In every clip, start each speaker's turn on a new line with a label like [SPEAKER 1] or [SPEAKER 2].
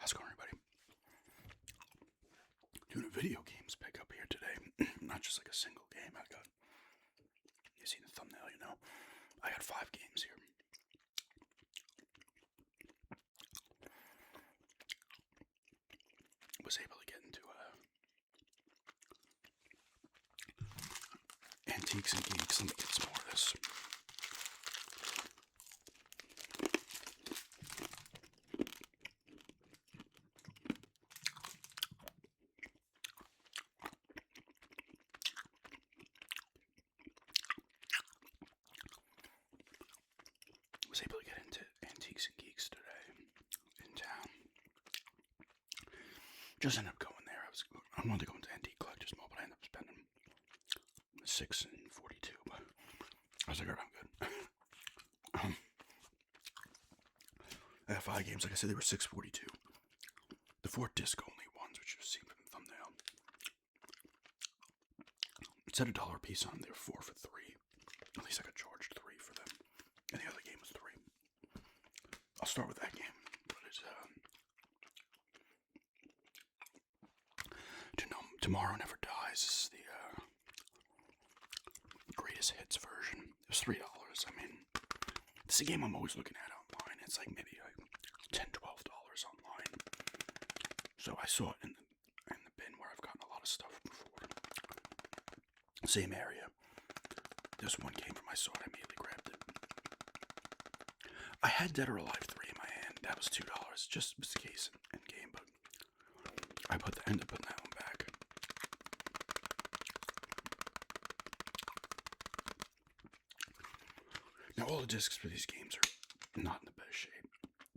[SPEAKER 1] How's it going, everybody? Doing a video games pickup here today. Not just like a single game. You see the thumbnail, you know. I got 5 games here. Was able to get into Antiques and Geeks. Let me get some more of this. Was able to get into Antiques and Geeks today in town. Just ended up going there. I wanted to go into Antique Collectors Mall, but I ended up spending $6 and $42. But I was like, alright, I'm good. I got 5 games. Like I said, they were $6.42. The 4 disc only ones, which you see from the thumbnail. It said $1 a piece on there, 4 for $3. At least I got charged $3 for them. And the other game was $3. I'll start with that game. But it's Tomorrow Never Dies. This is the greatest hits version. It was $3. I mean, this is a game I'm always looking at online. It's like maybe like $10, $12 online. So I saw it in the bin where I've gotten a lot of stuff before. Same area. This one came from, I saw it, I immediately grabbed it. I had Dead or Alive 3 in my hand. That was $2. Just was the case in game, but I ended up putting that one back. Now all the discs for these games are not in the best shape.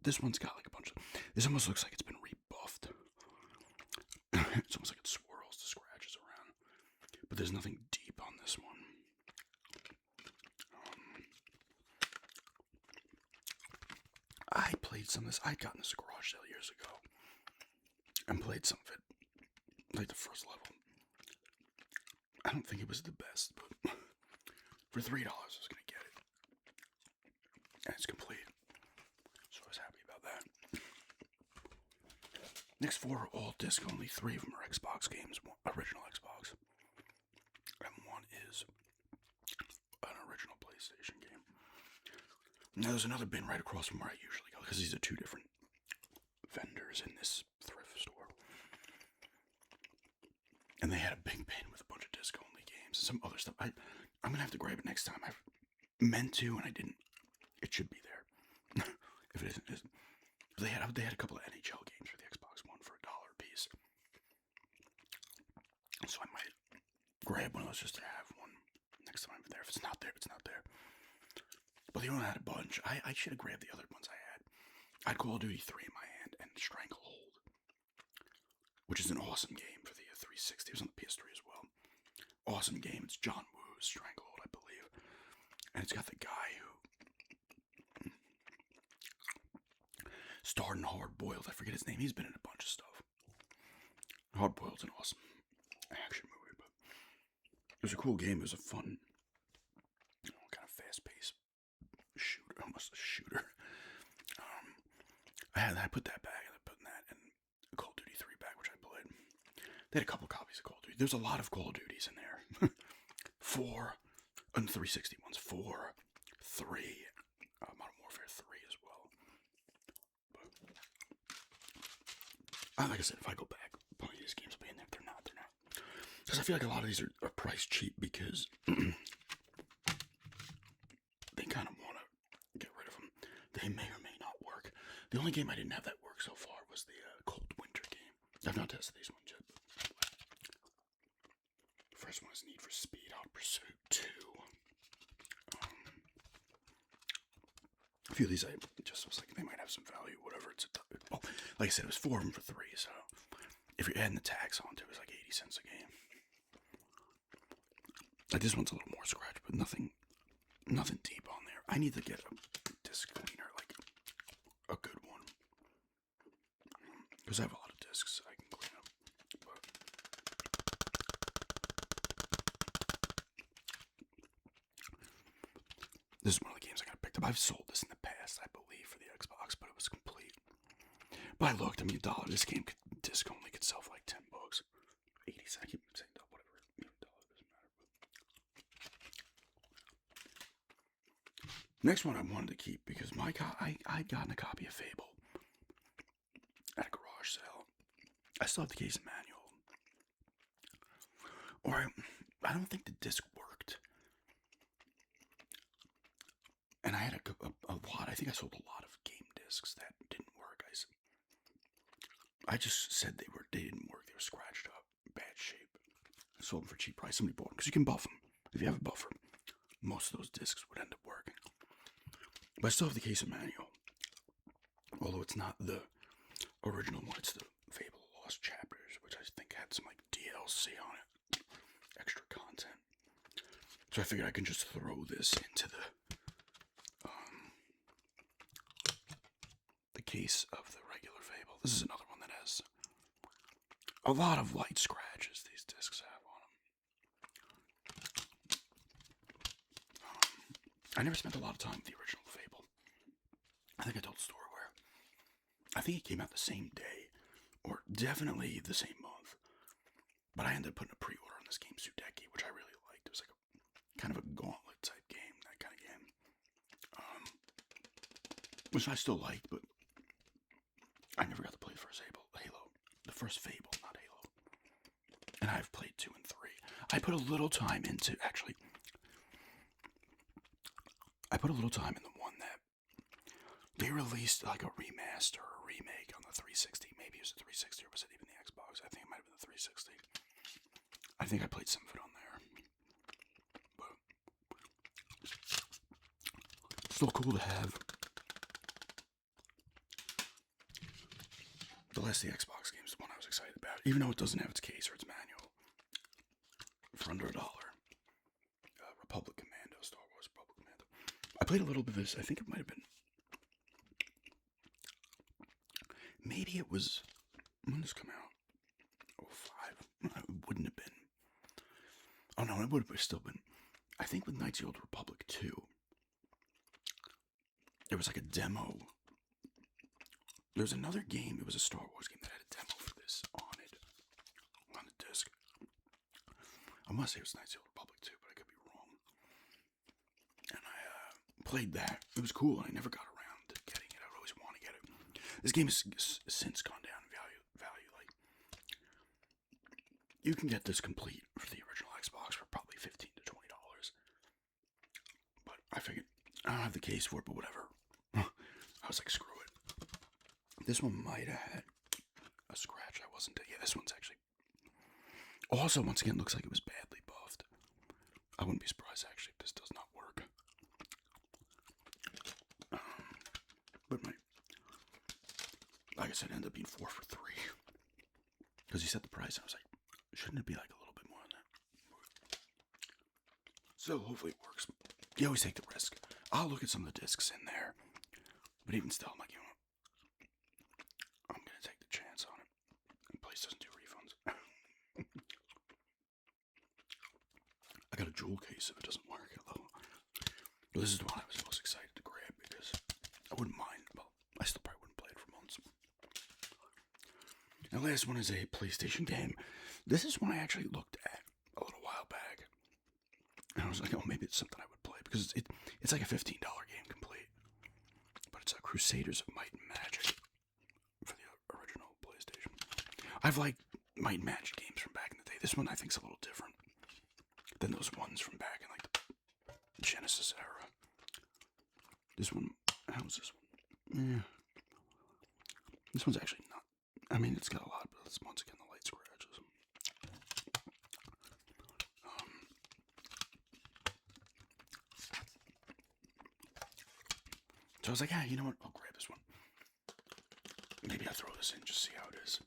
[SPEAKER 1] This one's got like a bunch of. This almost looks like it's been rebuffed. It's almost like it swirls the scratches around, but there's nothing deep on this one. I played some of this. I'd gotten this at a garage sale years ago and played some of it, like the first level. I don't think it was the best, but for $3 I was gonna get it, and it's complete, so I was happy about that. Next 4 are all disc only. 3 of them are Xbox games, original Xbox, and 1 is an original PlayStation game. Now there's another bin right across from where I usually go, because these are 2 different vendors in this thrift store. And they had a big bin with a bunch of disc-only games and some other stuff. I'm gonna have to grab it next time. I've meant to, and I didn't. It should be there. If it isn't, it isn't. They had a couple of NHL games for the Xbox One for $1 a piece. So I might grab one of those just to have one next time I'm there. If it's not there, it's not there. But the only had a bunch. I should have grabbed the other ones I had. I had Call of Duty 3 in my hand and Stranglehold, which is an awesome game for the 360. It was on the PS3 as well. Awesome game. It's John Woo's Stranglehold, I believe. And it's got the guy who starred in Hard Boiled. I forget his name. He's been in a bunch of stuff. Hard Boiled's an awesome action movie, but it was a cool game. It was a fun, kind of fast-paced shooter, almost a shooter. I put that back, and I put that in Call of Duty 3 back, which I played. They had a couple copies of Call of Duty. There's a lot of Call of Duties in there. 4 and 360 ones. 4, 3, Modern Warfare 3 as well. But, like I said, if I go back, plenty of these games will be in there. They're not. Because I feel like a lot of these are priced cheap because they kind of want to get rid of them. They may or may not work. The only game I didn't have that work so far was the Cold Winter game. I've not tested these ones yet. The first one is Need for Speed Hot Pursuit 2. A few of these I just was like, they might have some value, whatever. Well, like I said, it was 4 of them for $3, so if you're adding the tax onto it, it was like 80 cents a game. Like this one's a little more scratch, but nothing deep on there. I need to get a disc cleaner, like a good one, because I have a lot of discs I can clean up. But this is one of the games I got picked up. I've sold this in the past, I believe, for the Xbox, but it was complete. But I looked, I mean, $1. This game disc only could sell for like $10. 80 cents. I keep saying whatever. $1 doesn't matter. Next one I wanted to keep because I'd gotten a copy of Fable at a garage sale. I still have the case and manual. Or I don't think the disc worked. And I had a lot. I think I sold a lot of game discs that didn't work. I just said they didn't work. They were scratched up, bad shape. I sold them for a cheap price. Somebody bought them because you can buff them. If you have a buffer, most of those discs would end up working. But I still have the case and manual. Although it's not the original one, it's the Fable Lost Chapters, which I think had some like DLC on it, extra content. So I figured I can just throw this into the case of the regular Fable. This is another one that has a lot of light scratches these discs have on them. I never spent a lot of time with the original Fable. I think I told the story where I think it came out the same day, or definitely the same month. But I ended up putting a pre-order on this game, Sudeki, which I really liked. It was like a kind of a gauntlet type game, that kind of game. Which I still liked, but I never got to play the first Halo. The first Fable, not Halo. And I've played 2 and 3. I put a little time into, actually, I put a little time in the one that they released like a remaster or a remake on the 360. Maybe it was the 360 or was it even the Xbox? I think it might have been the 360. I think I played some of it on there. But still cool to have. The last of the Xbox games is the one I was excited about, even though it doesn't have its case or its manual. For under $1. Republic Commando, Star Wars Republic Commando. I played a little bit of this. I think it might have been. Maybe it was. When did this come out? 05. It wouldn't have been. Oh no, it would have still been. I think with Knights of the Old Republic 2, there was like a demo. There was another game, it was a Star Wars game that had a demo for this on it, on the disc. I want to say it was Knights of the Old Republic 2, but I could be wrong. And I played that. It was cool, and I never got around to getting it. I would always want to get it. This game has since gone down in value. Like, you can get this complete for the original Xbox for probably $15 to $20. But I figured, I don't have the case for it, but whatever. I was like, screw it. This one might have had a scratch. I wasn't. Yeah, this one's actually. Also, once again, looks like it was badly buffed. I wouldn't be surprised actually if this does not work. But like I said, it ended up being 4 for $3. Because he set the price, and I was like, shouldn't it be like a little bit more than that? So hopefully it works. You always take the risk. I'll look at some of the discs in there, but even still, I'm like, you know. I'm gonna take the chance on it. The place doesn't do refunds. I got a jewel case if it doesn't work, though. But this is the one I was most excited to grab because I wouldn't mind. Well, I still probably wouldn't play it for months. And the last one is a PlayStation game. This is one I actually looked at a little while back. And I was like, oh, maybe it's something I would play because it's like a $15 game complete. But it's a Crusaders of Might and Magic. For the original PlayStation. I've liked Might and Magic games from back in the day. This one I think is a little different than those ones from back in like the Genesis era. This one, how was this one? Yeah. This one's actually not. I mean, it's got a lot, but it's once again the light scratches. So I was like, yeah, you know what? I'll grab this one. Maybe I'll throw this in, just see how it is.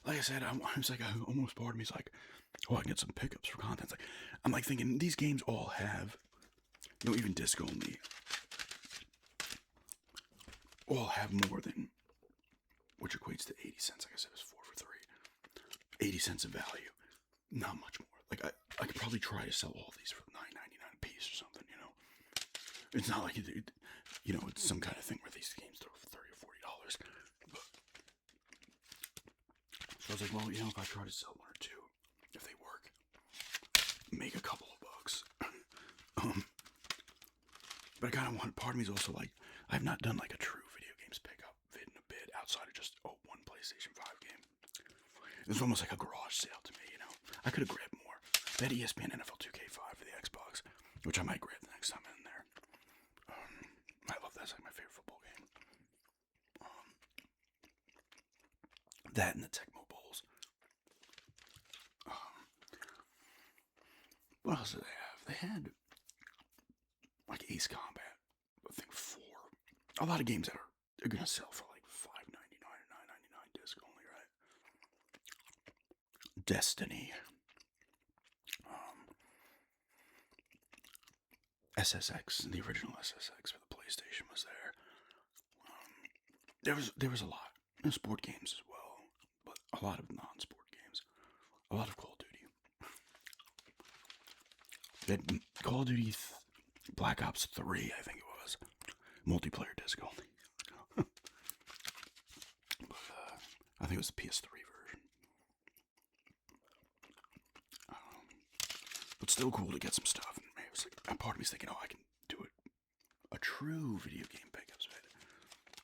[SPEAKER 1] Like I said, I was like, almost part of me is like, oh, I can get some pickups for content. Like, I'm like thinking, these games all have, you know, even disc only, all have more than, which equates to 80 cents. Like I said, it was 4 for $3. 80 cents of value. Not much more. Like, I could probably try to sell all these for $9.99 a piece or something, you know. It's not like, you know, it's some kind of thing where these games are for $30 or $40. But I was like, well, if I try to sell one or two, if they work, make a couple of bucks. But I kind of want. Part of me is also like, I've not done like a true video games pickup vid in a bit outside of just one PlayStation 5 game. It was almost like a garage sale to me, I could have grabbed more. That ESPN NFL 2K5 for the Xbox, which I might grab the next time I'm in there. I love that. It's like my favorite football game. That and the Tecmo Bowls. What else did they have? They had like Ace Combat. I think 4. A lot of games that are gonna sell for like $5.99 or $9.99 disc only, right? Destiny. SSX, the original SSX for the PlayStation was there. There was a lot. Sport games as well, but a lot of non-sport games. A lot of Call of Duty. They had Call of Duty Black Ops 3, I think it was. Multiplayer disc only. But I think it was the PS3 version. But still cool to get some stuff. And maybe it was like, and part of me's thinking, I can do it. A true video game pickups, right?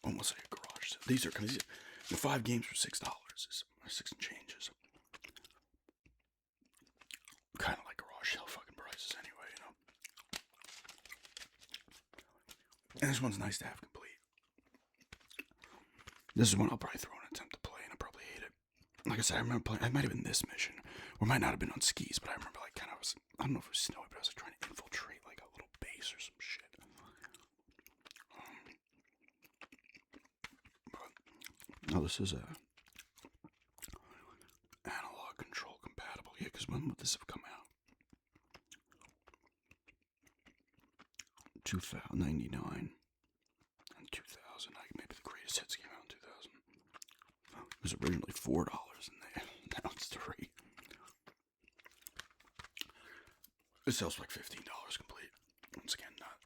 [SPEAKER 1] Almost like a garage sale. These are the 5 games for $6. Or 6 and changes. Kind of like garage sale fucking prices anyway, And this one's nice to have complete. This is one I'll probably throw an attempt to play, and I'll probably hate it. Like I said, I remember playing. It might have been this mission, or it might not have been on skis, but I remember like kind of I don't know if it was snowy, but I was like trying to infiltrate like a little base or some shit. But, this is a analog control compatible. Yeah, because when would this have come out? 99 and 2000. Maybe the greatest hits came out in 2000. It was originally $4 and now it's $3. It sells for like $15 complete. Once again, not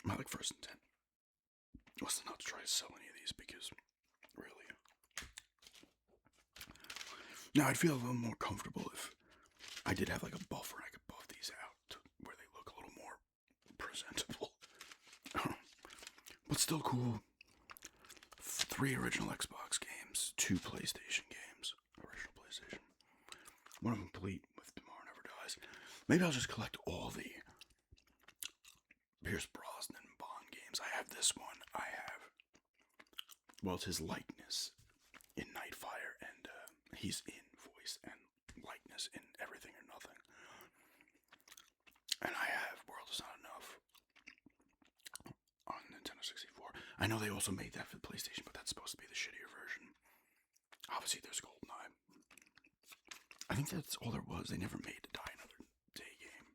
[SPEAKER 1] my like first intent was not to try to sell any of these because really. Now I'd feel a little more comfortable if I did have like a buffer. I could buff these out to where they look a little more presentable. But still cool. 3 original Xbox games, 2 PlayStation games, original PlayStation. One of them complete with Tomorrow Never Dies. Maybe I'll just collect all the Pierce Brosnan Bond games. I have this one. I have, well, it's his likeness in Nightfire, and he's in voice and likeness in Everything or Nothing. And I have World Is Not Enough on Nintendo 64. I know they also made that for the PlayStation, but that's supposed to be the shittier version. Obviously, there's GoldenEye. I think that's all there was. They never made Die Another Day game.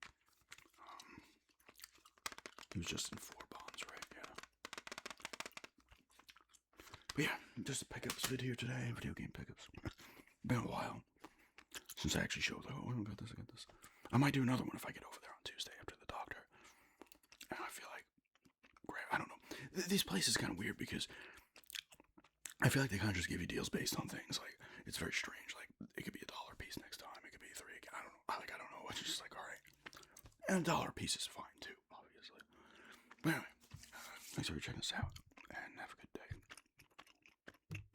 [SPEAKER 1] He was just in 4 bonds, right? Yeah. But yeah, just a pickups video today. Video game pickups. Been a while since I actually showed. Like, I got this. I got this. I might do another one if I get over there on Tuesday after the doctor. And I feel like, I don't know. These places kind of weird because I feel like they kind of just give you deals based on things. Like, it's very strange. Like, it could be $1 a piece next time. It could be 3 again. I don't know. I don't know. It's just like, all right. And $1 a piece is fine too, obviously. But anyway, thanks for checking us out.